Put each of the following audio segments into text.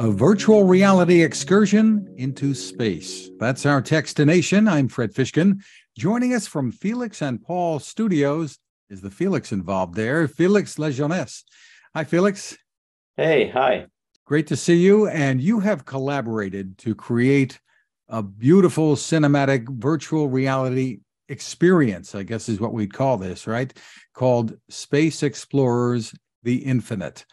A virtual reality excursion into space. That's our Techstination. I'm Fred Fishkin. Joining us from Felix and Paul Studios is the Felix involved there, Felix Lajeunesse. Hi, Felix. Hey, hi. Great to see you. And you have collaborated to create a beautiful cinematic virtual reality experience, I guess is what we'd call this, right? Called Space Explorers: The Infinite.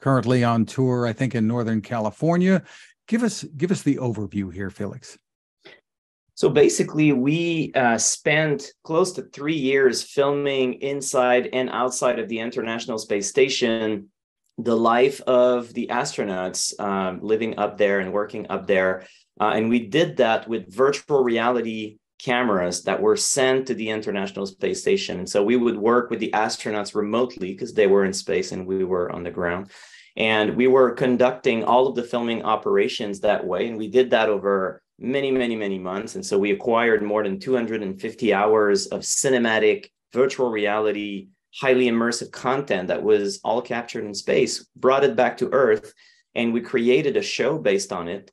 Currently on tour, I think, in Northern California. Give us the overview here, Felix. So basically, we spent close to 3 years filming inside and outside of the International Space Station the life of the astronauts living up there and working up there. And we did that with virtual reality cameras that were sent to the International Space Station. And so we would work with the astronauts remotely because they were in space and we were on the ground. And we were conducting all of the filming operations that way. And we did that over many months. And so we acquired more than 250 hours of cinematic virtual reality, highly immersive content that was all captured in space, brought it back to Earth, and we created a show based on it,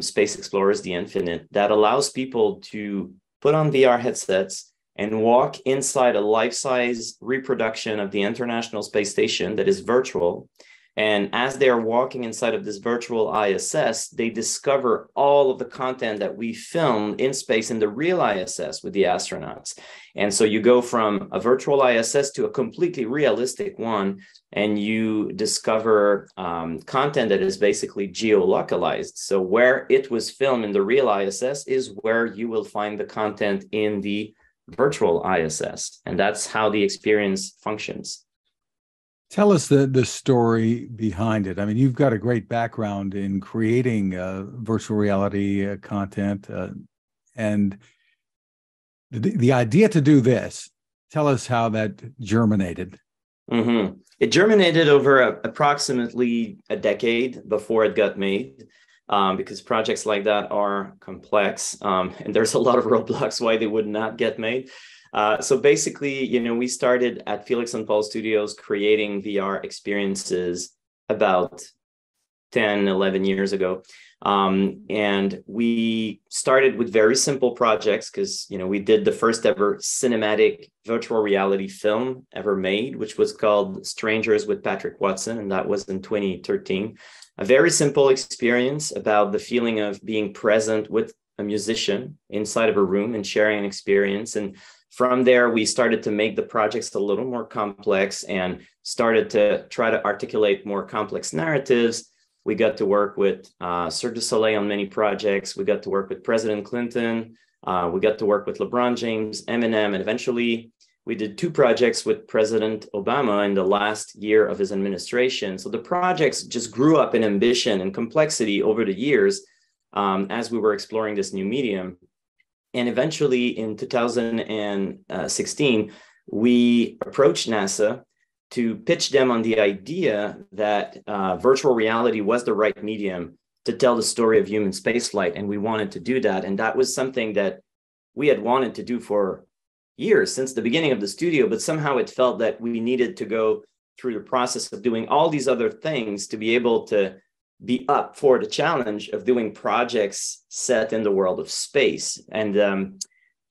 Space Explorers: The Infinite, that allows people to put on VR headsets and walk inside a life-size reproduction of the International Space Station that is virtual. And as they are walking inside of this virtual ISS, they discover all of the content that we filmed in space in the real ISS with the astronauts. And so you go from a virtual ISS to a completely realistic one, and you discover content that is basically geolocalized. So where it was filmed in the real ISS is where you will find the content in the virtual ISS. And that's how the experience functions. Tell us the story behind it. I mean, you've got a great background in creating virtual reality content, and the idea to do this. Tell us how that germinated. Mm-hmm. It germinated over approximately a decade before it got made, because projects like that are complex, and there's a lot of roadblocks why they would not get made. So basically, we started at Felix and Paul Studios creating VR experiences about 10, 11 years ago. And we started with very simple projects because, we did the first ever cinematic virtual reality film ever made, which was called Strangers with Patrick Watson. And that was in 2013. A very simple experience about the feeling of being present with a musician inside of a room and sharing an experience. And from there, we started to make the projects a little more complex and started to try to articulate more complex narratives. We got to work with Cirque du Soleil on many projects. We got to work with President Clinton. We got to work with LeBron James, Eminem, and eventually we did 2 projects with President Obama in the last year of his administration. So the projects just grew up in ambition and complexity over the years as we were exploring this new medium. And eventually in 2016, we approached NASA to pitch them on the idea that virtual reality was the right medium to tell the story of human spaceflight. And we wanted to do that. And that was something that we had wanted to do for years, since the beginning of the studio, but somehow it felt that we needed to go through the process of doing all these other things to be able to be up for the challenge of doing projects set in the world of space. And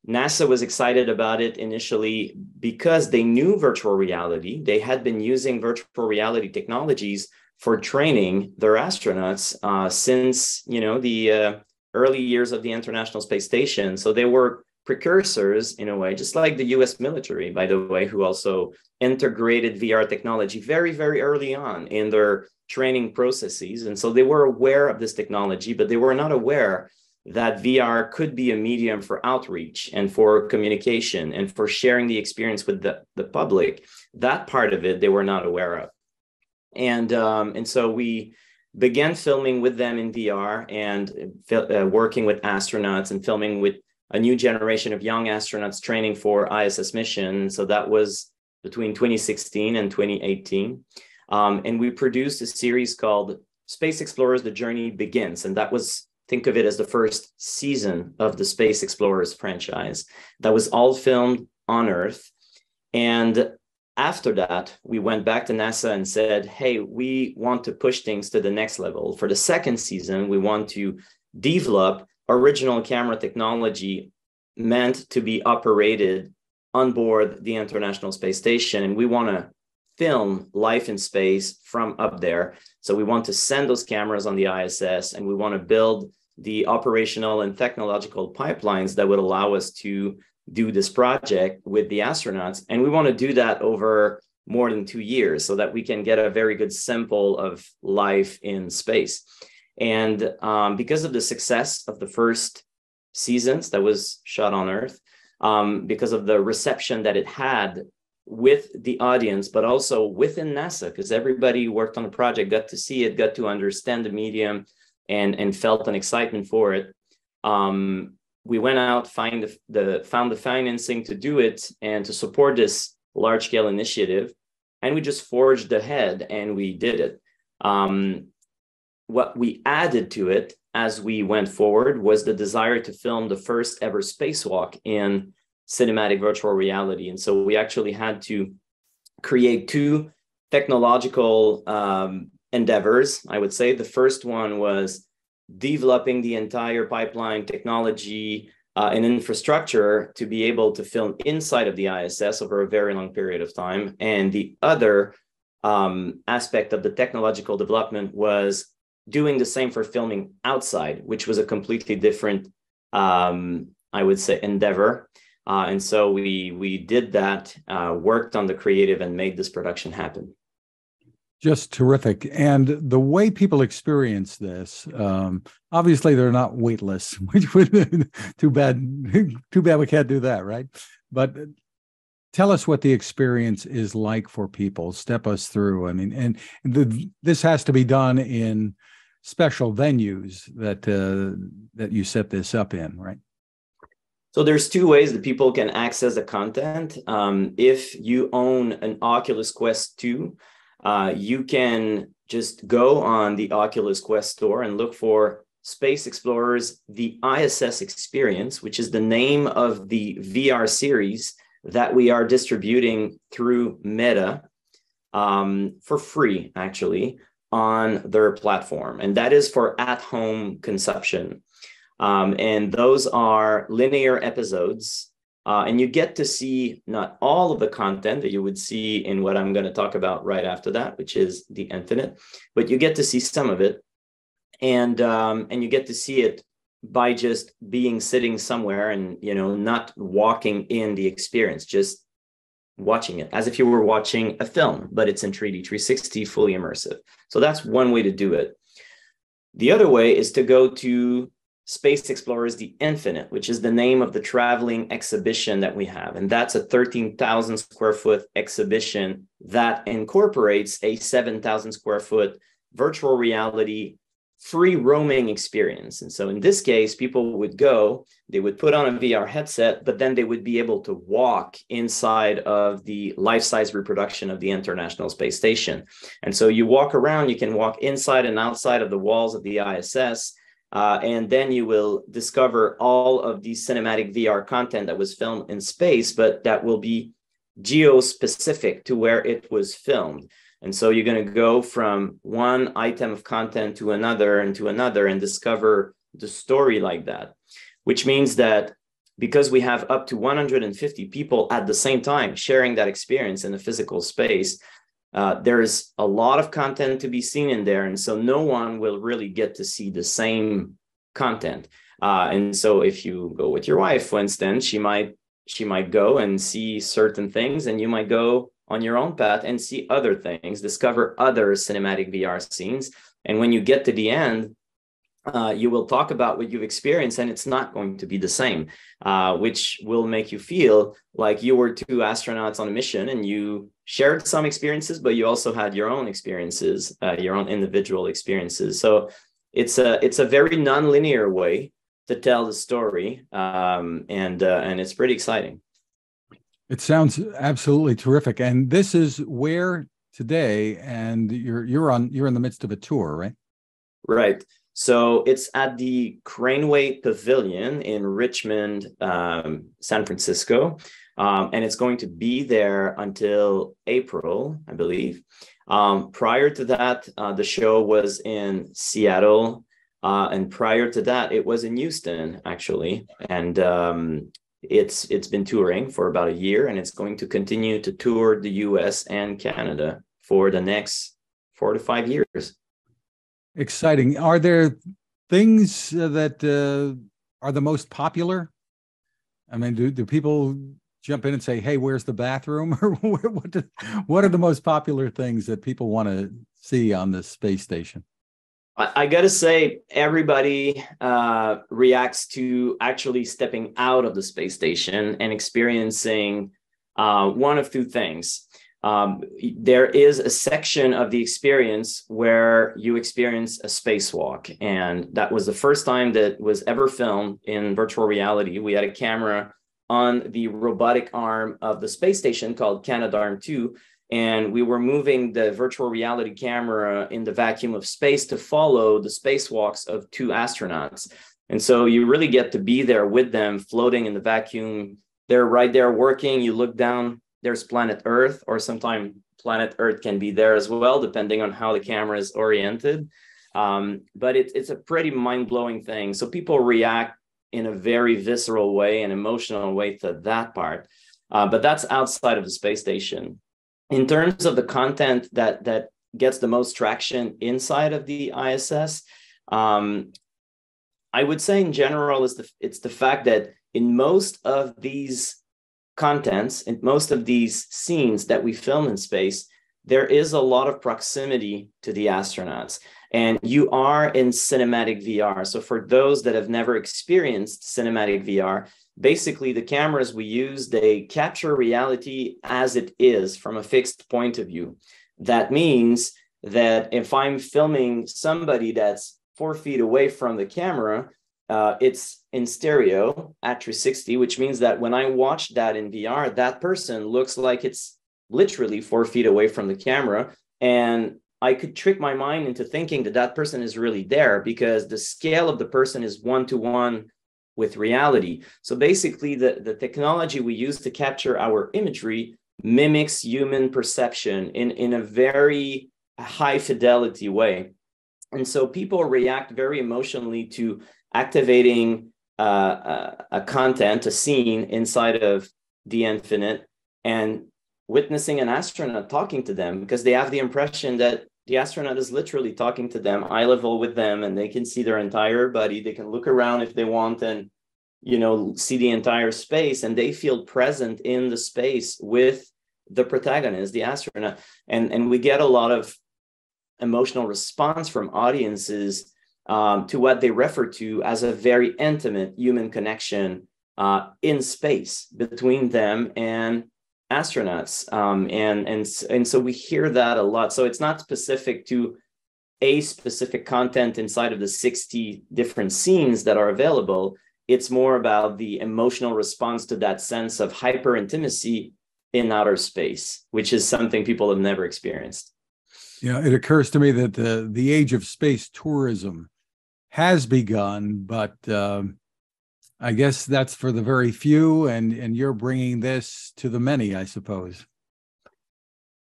NASA was excited about it initially because they knew virtual reality. They had been using virtual reality technologies for training their astronauts since, the early years of the International Space Station. So they were precursors in a way, just like the US military, by the way, who also integrated VR technology very, very early on in their training processes. And so they were aware of this technology, but they were not aware that VR could be a medium for outreach and for communication and for sharing the experience with the public. That part of it, they were not aware of. And so we began filming with them in VR and working with astronauts and filming with a new generation of young astronauts training for ISS mission. So that was between 2016 and 2018. And we produced a series called Space Explorers: The Journey Begins. And that was, think of it as the first season of the Space Explorers franchise. That was all filmed on Earth. And after that, we went back to NASA and said, hey, we want to push things to the next level. For the second season, we want to develop original camera technology meant to be operated on board the International Space Station. And we want to film life in space from up there. So we want to send those cameras on the ISS, and we want to build the operational and technological pipelines that would allow us to do this project with the astronauts. And we want to do that over more than 2 years so that we can get a very good sample of life in space. And because of the success of the first seasons that was shot on Earth, because of the reception that it had with the audience, but also within NASA, because everybody worked on the project, got to see it, got to understand the medium, and felt an excitement for it. We went out, found the financing to do it and to support this large-scale initiative, and we just forged ahead and we did it. What we added to it as we went forward was the desire to film the first ever spacewalk in cinematic virtual reality. And so we actually had to create two technological endeavors, I would say. The first one was developing the entire pipeline technology and infrastructure to be able to film inside of the ISS over a very long period of time. And the other aspect of the technological development was doing the same for filming outside, which was a completely different, I would say, endeavor. And so we did that, worked on the creative, and made this production happen. Just terrific. And the way people experience this, obviously they're not weightless, which would too bad we can't do that, right? But tell us what the experience is like for people. Step us through. I mean, and this has to be done in special venues that you set this up in, right? So there's two ways that people can access the content. If you own an Oculus Quest 2, you can just go on the Oculus Quest store and look for Space Explorers, the ISS Experience, which is the name of the VR series that we are distributing through Meta for free, actually, on their platform. And that is for at-home consumption. And those are linear episodes. And you get to see not all of the content that you would see in what I'm going to talk about right after that, which is the Infinite, but you get to see some of it. And you get to see it by just sitting somewhere and, not walking in the experience, just watching it as if you were watching a film, but it's in 3D, 360, fully immersive. So that's one way to do it. The other way is to go to Space Explorers, the Infinite, which is the name of the traveling exhibition that we have. And that's a 13,000 square foot exhibition that incorporates a 7,000 square foot virtual reality free roaming experience. And so in this case, people would go, they would put on a VR headset, but then they would be able to walk inside of the life-size reproduction of the International Space Station. And so you walk around, you can walk inside and outside of the walls of the ISS, and then you will discover all of the cinematic VR content that was filmed in space, but that will be geo-specific to where it was filmed. And so you're going to go from one item of content to another and to another and discover the story like that, which means that because we have up to 150 people at the same time sharing that experience in a physical space, there's a lot of content to be seen in there. And so no one will really get to see the same content. And so if you go with your wife, for instance, she might go and see certain things, and you might go on your own path and see other things, discover other cinematic VR scenes. And when you get to the end, you will talk about what you've experienced, and it's not going to be the same, which will make you feel like you were two astronauts on a mission and you shared some experiences, but you also had your own experiences, your own individual experiences. So it's a very non-linear way to tell the story, and it's pretty exciting. It sounds absolutely terrific. And this is where today, and you're in the midst of a tour, right? Right. So it's at the Craneway Pavilion in Richmond, San Francisco. And it's going to be there until April, I believe. Prior to that, the show was in Seattle. And prior to that, it was in Houston, actually. And it's been touring for about a year, and it's going to continue to tour the US and Canada for the next 4 to 5 years. Exciting. Are there things that are the most popular? I mean, do people jump in and say, "Hey, where's the bathroom?" Or what are the most popular things that people want to see on the space station? I got to say, everybody reacts to actually stepping out of the space station and experiencing one of two things. There is a section of the experience where you experience a spacewalk, and that was the first time that was ever filmed in virtual reality. We had a camera on the robotic arm of the space station called Canadarm2, and we were moving the virtual reality camera in the vacuum of space to follow the spacewalks of 2 astronauts. And so you really get to be there with them, floating in the vacuum. They're right there working. You look down, there's planet Earth, or sometimes planet Earth can be there as well, depending on how the camera is oriented. But it's a pretty mind-blowing thing. So people react in a very visceral way and emotional way to that part. But that's outside of the space station. In terms of the content that gets the most traction inside of the ISS, I would say in general it's the fact that in most of these contents, in most of these scenes that we film in space, there is a lot of proximity to the astronauts. And you are in cinematic VR. So for those that have never experienced cinematic VR, basically the cameras we use, they capture reality as it is from a fixed point of view. That means that if I'm filming somebody that's 4 feet away from the camera, it's in stereo at 360, which means that when I watch that in VR, that person looks like it's literally 4 feet away from the camera. And I could trick my mind into thinking that that person is really there because the scale of the person is 1-to-1 with reality. So basically the technology we use to capture our imagery mimics human perception in a very high fidelity way. And so people react very emotionally to activating a content, a scene inside of the infinite, and witnessing an astronaut talking to them, because they have the impression that the astronaut is literally talking to them, eye level with them, and they can see their entire body. They can look around if they want and, see the entire space, and they feel present in the space with the protagonist, the astronaut. And we get a lot of emotional response from audiences to what they refer to as a very intimate human connection in space between them and astronauts. And so we hear that a lot. So it's not specific to a specific content inside of the 60 different scenes that are available. It's more about the emotional response to that sense of hyper intimacy in outer space, which is something people have never experienced. Yeah, it occurs to me that the age of space tourism has begun, but I guess that's for the very few, and you're bringing this to the many, I suppose.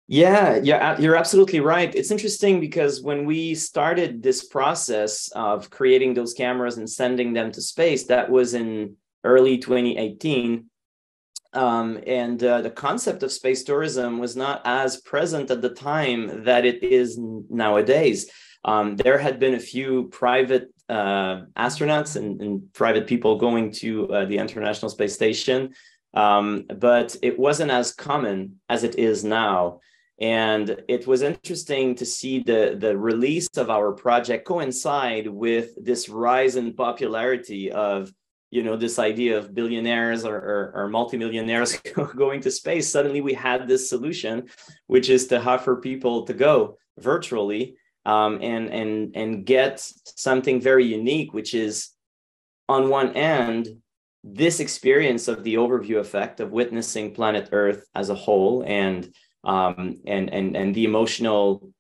Yeah, you're absolutely right. It's interesting because when we started this process of creating those cameras and sending them to space, that was in early 2018. And the concept of space tourism was not as present at the time that it is nowadays. There had been a few private astronauts and private people going to the International Space Station, but it wasn't as common as it is now. And it was interesting to see the release of our project coincide with this rise in popularity of, this idea of billionaires or multimillionaires going to space. Suddenly we had this solution, which is to offer people to go virtually and get something very unique, which is, on one end, this experience of the overview effect of witnessing planet Earth as a whole and the emotional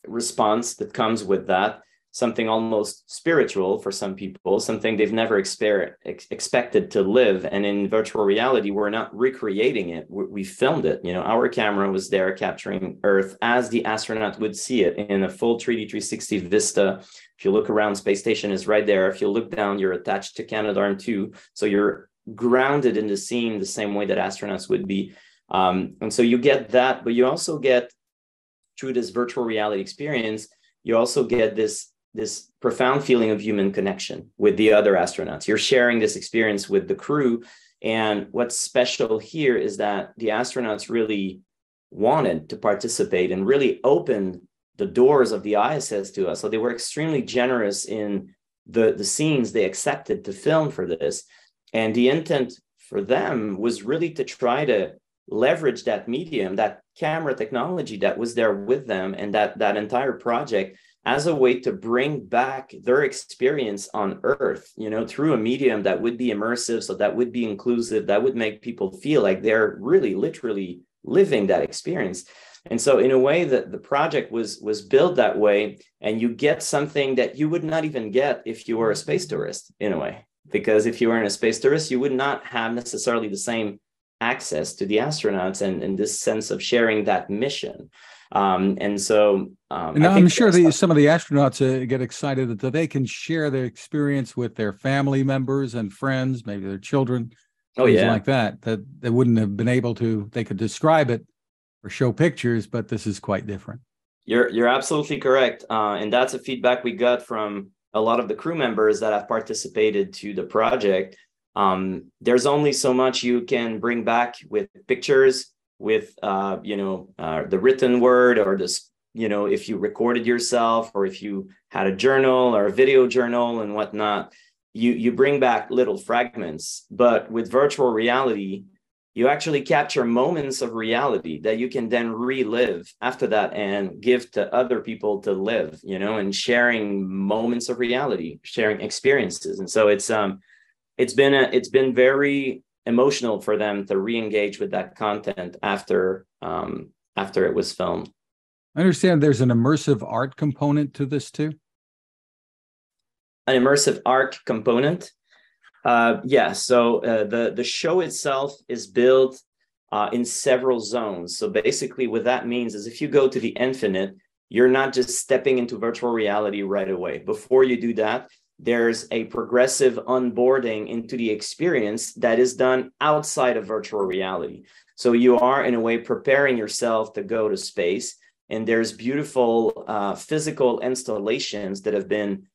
response that comes with that. something almost spiritual for some people, something they've never expected to live. And in virtual reality, we're not recreating it. We filmed it. You know, our camera was there capturing Earth as the astronaut would see it in a full 3D 360 vista. If you look around, space station is right there. If you look down, you're attached to Canadarm2. So you're grounded in the scene the same way that astronauts would be. And so you get that, but you also get, through this virtual reality experience, you also get this profound feeling of human connection with the other astronauts. You're sharing this experience with the crew. And what's special here is that the astronauts really wanted to participate and really opened the doors of the ISS to us. So they were extremely generous in the scenes they accepted to film for this. And the intent for them was really to try to leverage that medium, that camera technology that was there with them, and that entire project as a way to bring back their experience on Earth, you know, through a medium that would be immersive, so that would be inclusive, that would make people feel like they're really literally living that experience. And so in a way that the project was built that way, and you get something that you would not even get if you were a space tourist, in a way, because if you were a space tourist, you would not have necessarily the same access to the astronauts and this sense of sharing that mission. And so I'm sure some of the astronauts get excited that they can share their experience with their family members and friends, maybe their children, things like that they wouldn't have been able to. They could describe it or show pictures, but this is quite different. You're absolutely correct. And that's a feedback we got from a lot of the crew members that have participated to the project. There's only so much you can bring back with pictures, with the written word, or this, you know, if you recorded yourself, or if you had a journal or a video journal and whatnot, you bring back little fragments. But with virtual reality, you actually capture moments of reality that you can then relive after that and give to other people to live, you know, and sharing moments of reality, sharing experiences. And so it's been very emotional for them to re-engage with that content after it was filmed. I understand there's an immersive art component to this too. An immersive art component. Yeah. So the show itself is built in several zones. So basically what that means is if you go to the infinite, you're not just stepping into virtual reality right away. Before you do that, there's a progressive onboarding into the experience that is done outside of virtual reality. So you are, in a way, preparing yourself to go to space. And there's beautiful physical installations that have been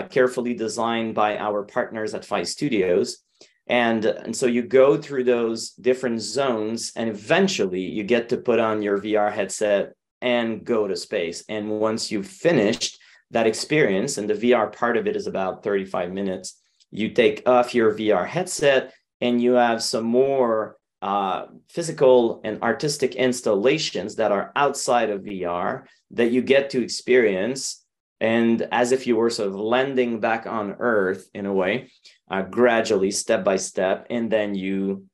carefully designed by our partners at Felix Studios. And so you go through those different zones, and eventually you get to put on your VR headset and go to space. And once you've finished that experience, and the VR part of it is about 35 minutes, you take off your VR headset and you have some more physical and artistic installations that are outside of VR that you get to experience. And as if you were sort of landing back on Earth in a way, gradually, step by step, and then you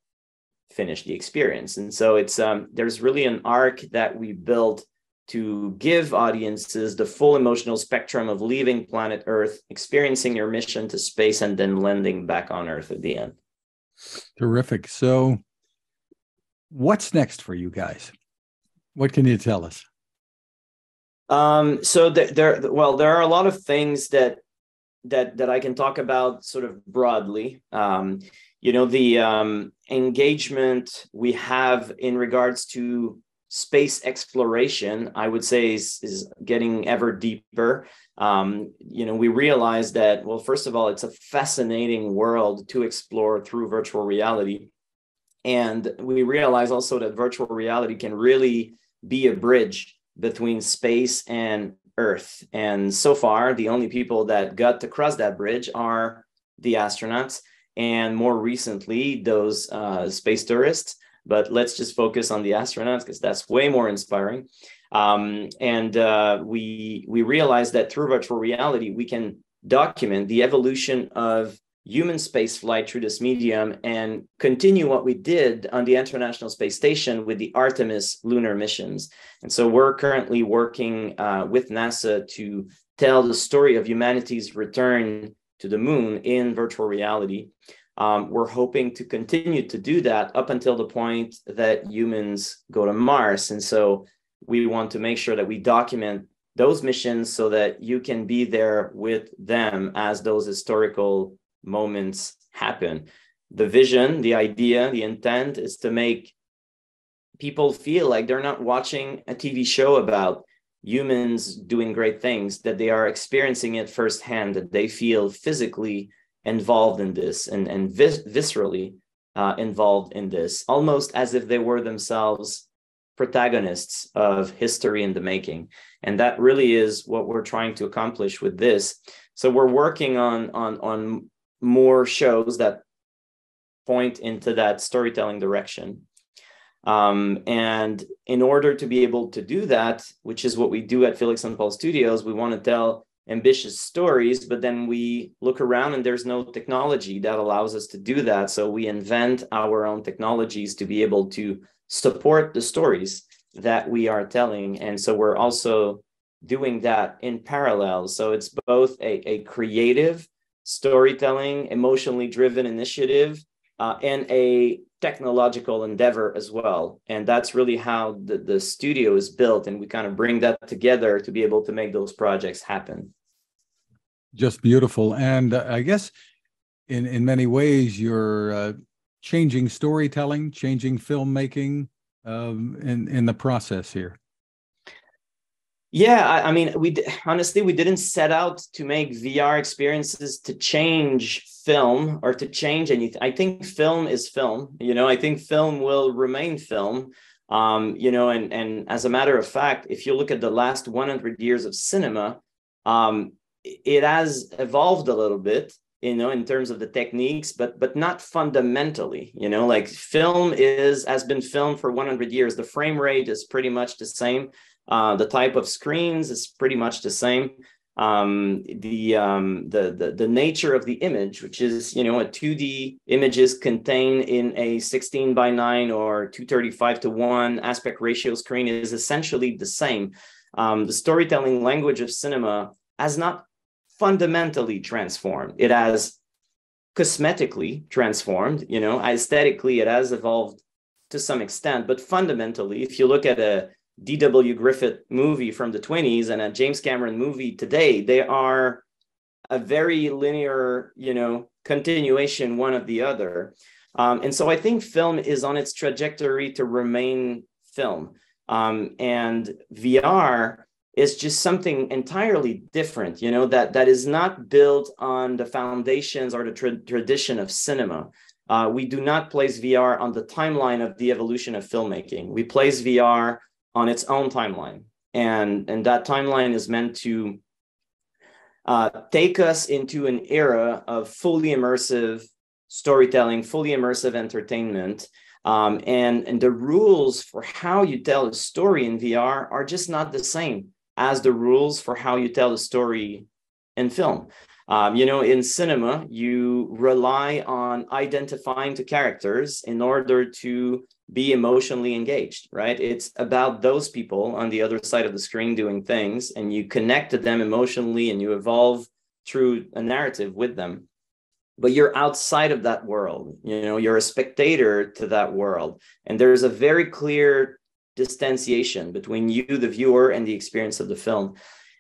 finish the experience. And so it's there's really an arc that we built to give audiences the full emotional spectrum of leaving planet Earth, experiencing your mission to space, and then landing back on Earth at the end. Terrific. So what's next for you guys? What can you tell us? So there are a lot of things that I can talk about sort of broadly. The engagement we have in regards to space exploration, I would say, is getting ever deeper. We realize that, well, first of all, it's a fascinating world to explore through virtual reality. And we realize also that virtual reality can really be a bridge between space and Earth. And so far, the only people that got to cross that bridge are the astronauts, and more recently, those space tourists. But let's just focus on the astronauts because that's way more inspiring. We realize that through virtual reality, we can document the evolution of human space flight through this medium and continue what we did on the International Space Station with the Artemis lunar missions. And so we're currently working with NASA to tell the story of humanity's return to the moon in virtual reality. We're hoping to continue to do that up until the point that humans go to Mars. And so we want to make sure that we document those missions so that you can be there with them as those historical moments happen. The vision, the idea, the intent is to make people feel like they're not watching a TV show about humans doing great things, that they are experiencing it firsthand, that they feel physically involved in this and viscerally involved in this, almost as if they were themselves protagonists of history in the making. And that really is what we're trying to accomplish with this. So we're working on more shows that point into that storytelling direction. And in order to be able to do that, which is what we do at Felix and Paul Studios, we want to tell ambitious stories, but then we look around and there's no technology that allows us to do that. So we invent our own technologies to be able to support the stories that we are telling. And so we're also doing that in parallel. So it's both a creative storytelling, emotionally driven initiative, and a technological endeavor as well. And that's really how the studio is built. And we kind of bring that together to be able to make those projects happen. Just beautiful. And I guess in many ways, you're changing storytelling, changing filmmaking in the process here. Yeah, I mean, honestly, we didn't set out to make VR experiences to change film or to change anything. I think film is film, I think film will remain film, and as a matter of fact, if you look at the last 100 years of cinema, it has evolved a little bit, in terms of the techniques, but not fundamentally, like film has been filmed for 100 years. The frame rate is pretty much the same. The type of screens is pretty much the same. The nature of the image, which is, a 2D images contained in a 16:9 or 235:1 aspect ratio screen is essentially the same. The storytelling language of cinema has not fundamentally transformed. It has cosmetically transformed, aesthetically it has evolved to some extent, but fundamentally, if you look at a D.W. Griffith movie from the 1920s and a James Cameron movie today, they are a very linear, continuation one of the other. And so I think film is on its trajectory to remain film. And VR is just something entirely different, that is not built on the foundations or the tradition of cinema. We do not place VR on the timeline of the evolution of filmmaking. We place VR on its own timeline. And that timeline is meant to take us into an era of fully immersive storytelling, fully immersive entertainment. And the rules for how you tell a story in VR are just not the same as the rules for how you tell a story in film. In cinema, you rely on identifying to characters in order to be emotionally engaged, right? It's about those people on the other side of the screen doing things, and you connect to them emotionally and you evolve through a narrative with them. But you're outside of that world, you're a spectator to that world. And there's a very clear distanciation between you, the viewer, and the experience of the film.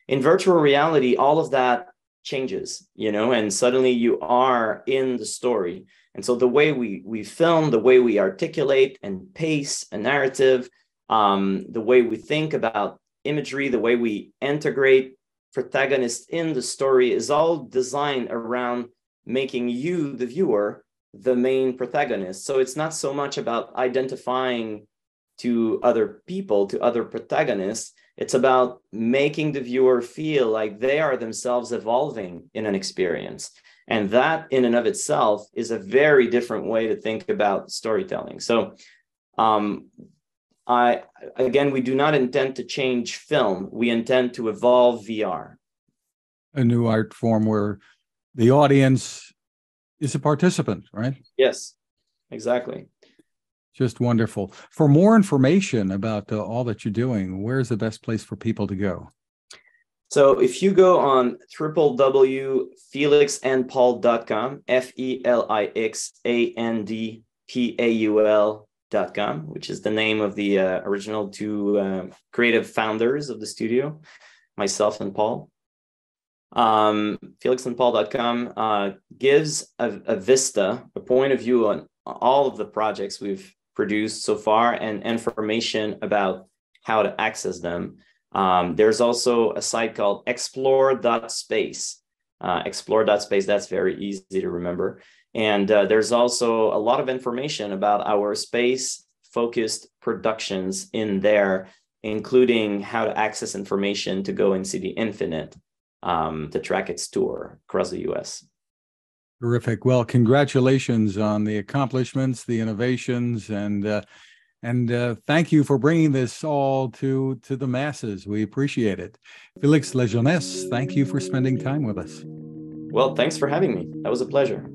In virtual reality, all of that changes, and suddenly you are in the story. And so the way we film, the way we articulate and pace a narrative, the way we think about imagery, the way we integrate protagonists in the story is all designed around making you, the viewer, the main protagonist. So it's not so much about identifying to other people, to other protagonists. It's about making the viewer feel like they are themselves evolving in an experience. And that in and of itself is a very different way to think about storytelling. So we do not intend to change film. We intend to evolve VR. A new art form where the audience is a participant, right? Yes, exactly. Just wonderful. For more information about all that you're doing, where's the best place for people to go? So if you go on www.felixandpaul.com, FELIXANDPAUL.com, which is the name of the original two creative founders of the studio, myself and Paul. Felixandpaul.com gives a vista, a point of view on all of the projects we've produced so far and information about how to access them. There's also a site called explore.space. Explore.space, that's very easy to remember. And there's also a lot of information about our space-focused productions in there, including how to access information to go and see the Infinite, to track its tour across the US. Terrific. Well, congratulations on the accomplishments, the innovations, and thank you for bringing this all to the masses. We appreciate it. Felix Lajeunesse, thank you for spending time with us. Well, thanks for having me. That was a pleasure.